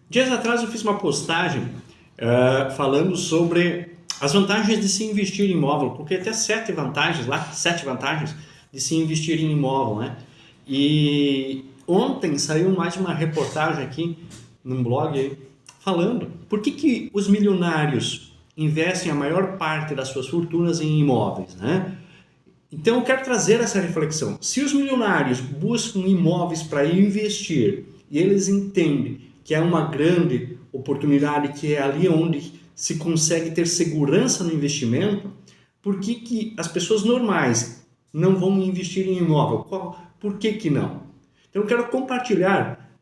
Dias atrás eu fiz uma postagem falando sobre as vantagens de se investir em imóvel, porque até sete vantagens de se investir em imóvel, né? E ontem saiu mais uma reportagem aqui num blog aí, falando por que os milionários investem a maior parte das suas fortunas em imóveis, né? Então eu quero trazer essa reflexão. Se os milionários buscam imóveis para investir e eles entendem que é uma grande oportunidade, que é ali onde se consegue ter segurança no investimento, por que as pessoas normais não vão investir em imóvel? Por que não? Então eu quero compartilhar,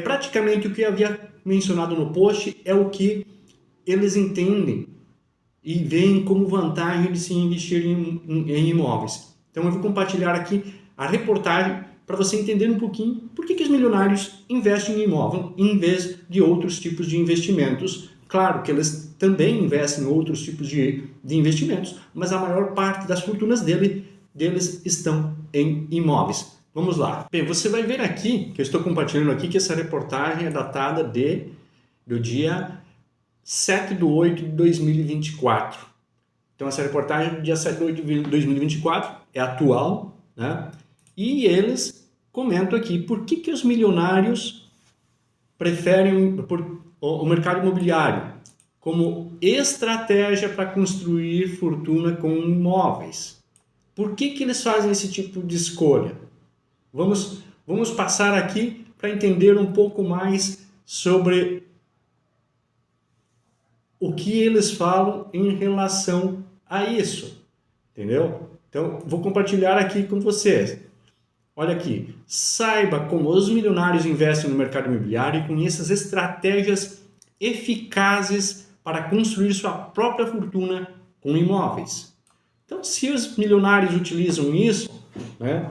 praticamente o que eu havia mencionado no post, é o que eles entendem e veem como vantagem de se investir em imóveis. Então eu vou compartilhar aqui a reportagem para você entender um pouquinho por que os milionários investem em imóvel em vez de outros tipos de investimentos. Claro que eles também investem em outros tipos de investimentos, mas a maior parte das fortunas deles estão em imóveis. Vamos lá. Bem, você vai ver aqui, que eu estou compartilhando aqui, que essa reportagem é datada do dia 7 de 8 de 2024. Então, essa reportagem do dia 7 de 8 de 2024 é atual, né? E eles comentam aqui por que os milionários preferem o mercado imobiliário como estratégia para construir fortuna com imóveis. Por que eles fazem esse tipo de escolha? Vamos passar aqui para entender um pouco mais sobre o que eles falam em relação a isso, entendeu? Então, vou compartilhar aqui com vocês. Olha aqui, saiba como os milionários investem no mercado imobiliário e conheça as estratégias eficazes para construir sua própria fortuna com imóveis. Então, se os milionários utilizam isso, né,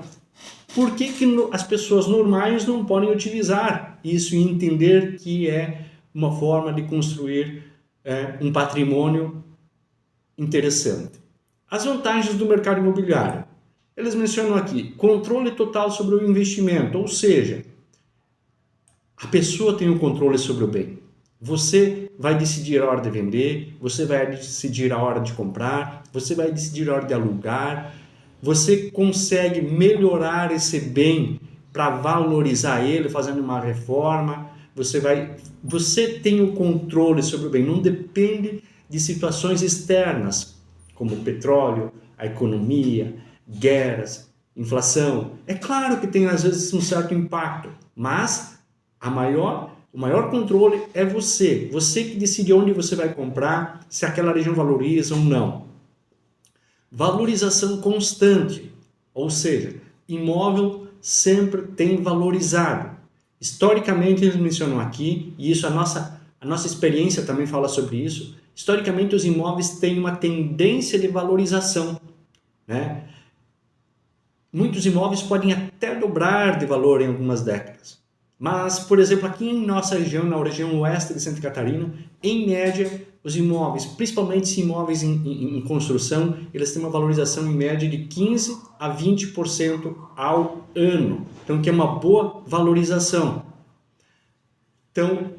por que as pessoas normais não podem utilizar isso e entender que é uma forma de construir um patrimônio interessante? As vantagens do mercado imobiliário. Eles mencionam aqui, controle total sobre o investimento, ou seja, a pessoa tem o controle sobre o bem. Você vai decidir a hora de vender, você vai decidir a hora de comprar, você vai decidir a hora de alugar, você consegue melhorar esse bem para valorizar ele, fazendo uma reforma, você tem o controle sobre o bem, não depende de situações externas, como o petróleo, a economia, guerras, inflação. É claro que tem às vezes um certo impacto, mas o maior controle é você que decide onde você vai comprar, se aquela região valoriza ou não. Valorização constante, ou seja, imóvel sempre tem valorizado. Historicamente, eles mencionam aqui, e isso a nossa experiência também fala sobre isso, historicamente os imóveis têm uma tendência de valorização, né? Muitos imóveis podem até dobrar de valor em algumas décadas. Mas, por exemplo, aqui em nossa região, na região oeste de Santa Catarina, em média, os imóveis, principalmente imóveis em construção, eles têm uma valorização em média de 15% a 20% ao ano. Então, que é uma boa valorização. Então,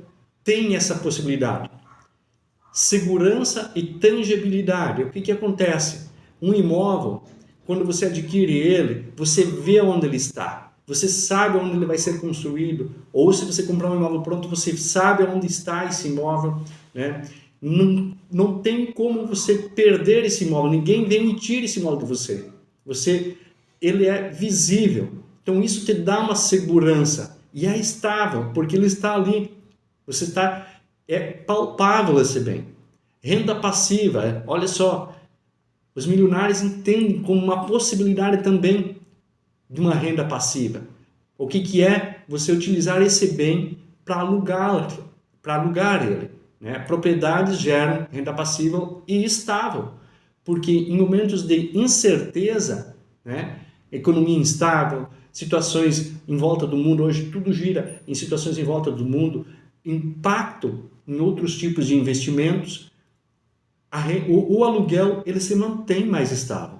tem essa possibilidade. Segurança e tangibilidade. O que acontece? Um imóvel, quando você adquire ele, você vê onde ele está. Você sabe onde ele vai ser construído. Ou se você comprar um imóvel pronto, você sabe onde está esse imóvel, né? Não tem como você perder esse imóvel. Ninguém vem e tira esse imóvel de você. Ele é visível. Então isso te dá uma segurança. E é estável, porque ele está ali. É palpável esse bem. Renda passiva, olha só. Os milionários entendem como uma possibilidade também de uma renda passiva. O que é você utilizar esse bem para alugar ele, né? Propriedades geram renda passiva e estável, porque em momentos de incerteza, né? Economia instável, situações em volta do mundo, hoje tudo gira em situações em volta do mundo, impacto em outros tipos de investimentos, o aluguel ele se mantém mais estável,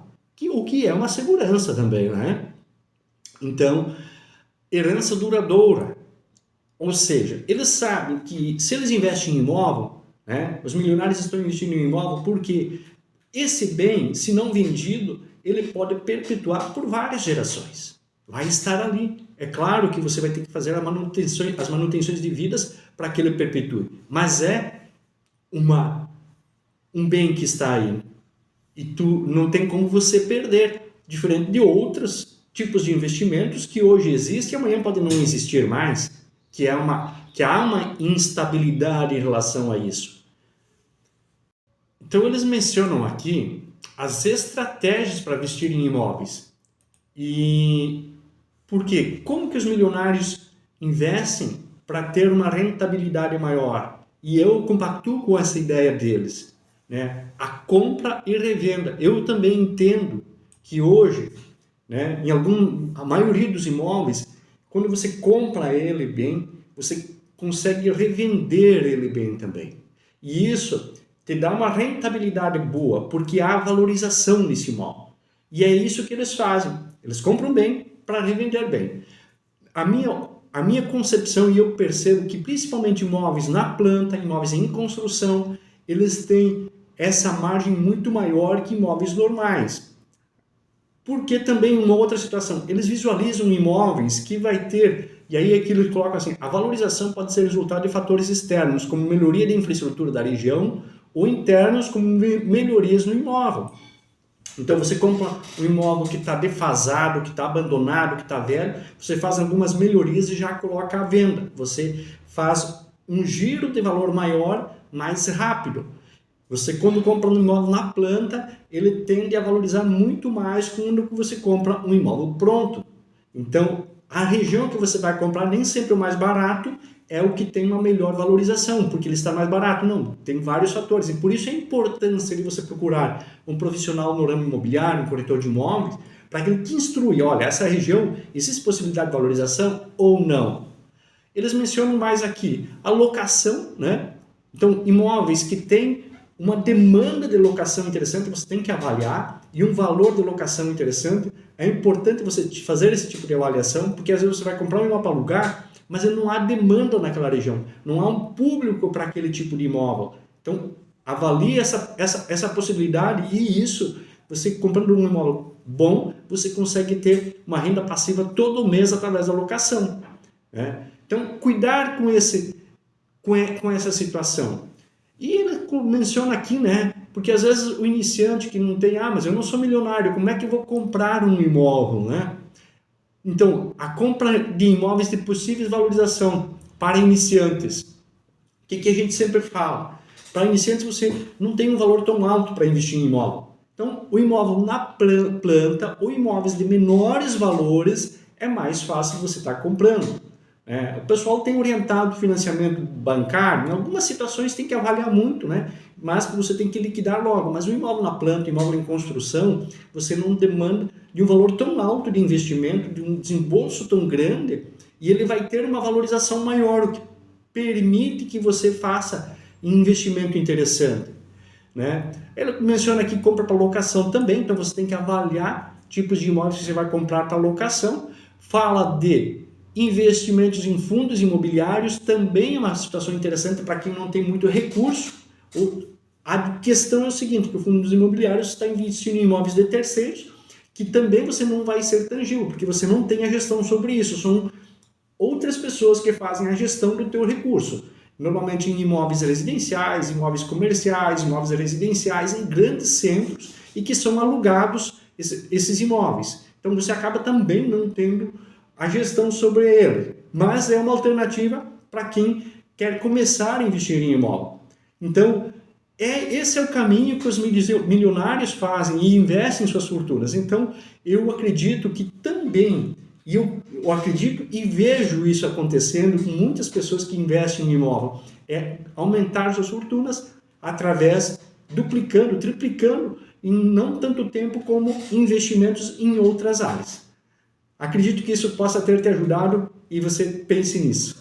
o que é uma segurança também, né? Então, herança duradoura. Ou seja, eles sabem que se eles investem em imóvel, né, os milionários estão investindo em imóvel porque esse bem, se não vendido, ele pode perpetuar por várias gerações. Vai estar ali. É claro que você vai ter que fazer as manutenções devidas para que ele perpetue. Mas é um bem que está aí. E tu não tem como você perder. Diferente de outros tipos de investimentos que hoje existem e amanhã podem não existir mais. Que há uma instabilidade em relação a isso. Então eles mencionam aqui as estratégias para investir em imóveis. E por quê? Como que os milionários investem para ter uma rentabilidade maior? E eu compactuo com essa ideia deles, né? A compra e revenda. Eu também entendo que hoje, né, a maioria dos imóveis, quando você compra ele bem, você consegue revender ele bem também. E isso te dá uma rentabilidade boa, porque há valorização nesse imóvel. E é isso que eles fazem. Eles compram bem para revender bem. A minha concepção, e eu percebo que principalmente imóveis na planta, imóveis em construção, eles têm essa margem muito maior que imóveis normais. Porque também uma outra situação, eles visualizam imóveis que vai ter, e aí é que eles colocam assim, a valorização pode ser resultado de fatores externos, como melhoria da infraestrutura da região, ou internos, como melhorias no imóvel. Então você compra um imóvel que está defasado, que está abandonado, que está velho, você faz algumas melhorias e já coloca à venda. Você faz um giro de valor maior, mais rápido. Você, quando compra um imóvel na planta, ele tende a valorizar muito mais quando você compra um imóvel pronto. Então, a região que você vai comprar, nem sempre o mais barato é o que tem uma melhor valorização, porque ele está mais barato. Não, tem vários fatores. E por isso a importância de você procurar um profissional no ramo imobiliário, um corretor de imóveis, para que ele te instrua. Olha, essa região, existe possibilidade de valorização ou não? Eles mencionam mais aqui a locação, né? Então, imóveis que têm uma demanda de locação interessante, você tem que avaliar, e um valor de locação interessante. É importante você fazer esse tipo de avaliação, porque às vezes você vai comprar um imóvel para alugar, mas não há demanda naquela região, não há um público para aquele tipo de imóvel. Então, avalie essa possibilidade, e isso, você comprando um imóvel bom, você consegue ter uma renda passiva todo mês através da locação, né? Então, cuidar com essa situação. E ele menciona aqui, né? Porque às vezes o iniciante que não tem, mas eu não sou milionário, como é que eu vou comprar um imóvel, né? Então, a compra de imóveis de possíveis valorização para iniciantes. O que a gente sempre fala? Para iniciantes você não tem um valor tão alto para investir em imóvel. Então, o imóvel na planta ou imóveis de menores valores é mais fácil você estar comprando. O pessoal tem orientado o financiamento bancário, em algumas situações tem que avaliar muito, né? Mas você tem que liquidar logo. Mas o imóvel na planta, o imóvel em construção, você não demanda de um valor tão alto de investimento, de um desembolso tão grande, e ele vai ter uma valorização maior, o que permite que você faça um investimento interessante, né? Ele menciona aqui compra para locação também, então você tem que avaliar tipos de imóveis que você vai comprar para locação. Fala de investimentos em fundos imobiliários, também é uma situação interessante para quem não tem muito recurso. A questão é o seguinte, que o fundo imobiliário está investindo em imóveis de terceiros, que também você não vai ser tangível, porque você não tem a gestão sobre isso, são outras pessoas que fazem a gestão do teu recurso. Normalmente em imóveis residenciais, imóveis comerciais, imóveis residenciais em grandes centros e que são alugados esses imóveis. Então você acaba também não tendo a gestão sobre ele, mas é uma alternativa para quem quer começar a investir em imóvel. Então, esse é o caminho que os milionários fazem e investem em suas fortunas. Então, eu acredito que também, e eu acredito e vejo isso acontecendo com muitas pessoas que investem em imóvel, é aumentar suas fortunas através, duplicando, triplicando, em não tanto tempo como investimentos em outras áreas. Acredito que isso possa ter te ajudado e você pense nisso.